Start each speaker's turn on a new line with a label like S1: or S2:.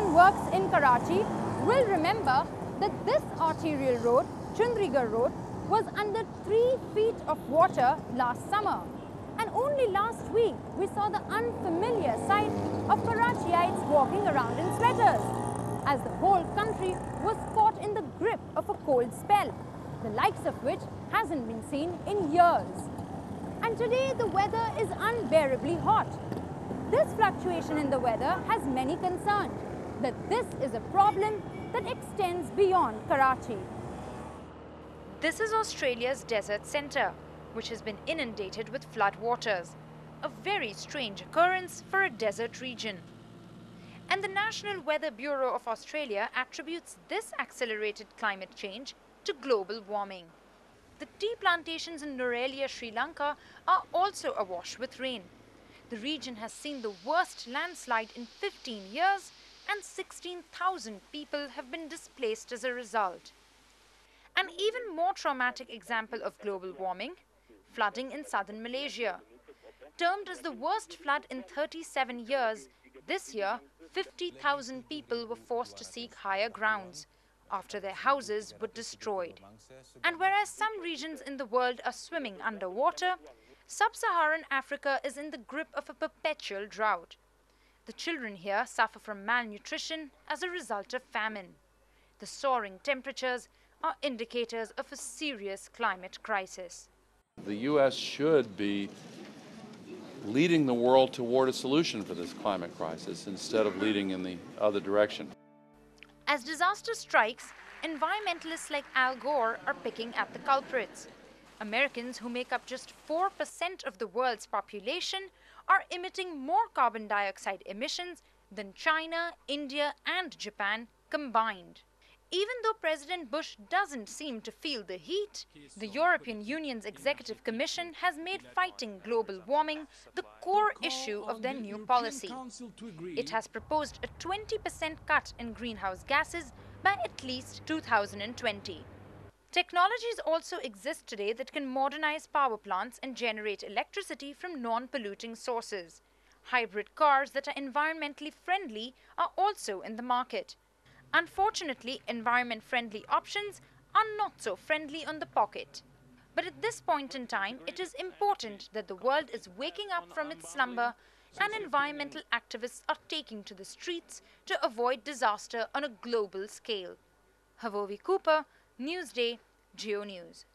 S1: and works in Karachi will remember that this arterial road, Chandigarh Road, was under 3 feet of water last summer. And only last week, we saw the unfamiliar sight of Karachiites walking around in sweaters, as the whole country was caught in the grip of a cold spell, the likes of which hasn't been seen in years. And today, the weather is unbearably hot. This fluctuation in the weather has many concerned that this is a problem that extends beyond Karachi.
S2: This is Australia's desert centre, which has been inundated with flood waters, a very strange occurrence for a desert region. And the National Weather Bureau of Australia attributes this accelerated climate change to global warming. The tea plantations in Nurelia, Sri Lanka are also awash with rain. The region has seen the worst landslide in 15 years and 16,000 people have been displaced as a result. An even more traumatic example of global warming, flooding in southern Malaysia. Termed as the worst flood in 37 years, this year 50,000 people were forced to seek higher grounds after their houses were destroyed. And whereas some regions in the world are swimming underwater, sub-Saharan Africa is in the grip of a perpetual drought. The children here suffer from malnutrition as a result of famine. The soaring temperatures are indicators of a serious climate crisis.
S3: The U.S. should be leading the world toward a solution for this climate crisis instead of leading in the other direction.
S2: As disaster strikes, environmentalists like Al Gore are picking at the culprits. Americans, who make up just 4% of the world's population, are emitting more carbon dioxide emissions than China, India and Japan combined. Even though President Bush doesn't seem to feel the heat, the European Union's Executive Commission has made fighting global warming the core issue of their new policy. It has proposed a 20% cut in greenhouse gases by at least 2020. Technologies also exist today that can modernize power plants and generate electricity from non-polluting sources. Hybrid cars that are environmentally friendly are also in the market. Unfortunately, environment-friendly options are not so friendly on the pocket. But at this point in time, it is important that the world is waking up from its slumber and environmental activists are taking to the streets to avoid disaster on a global scale. Havovi Cooper, Newsday, Geo News.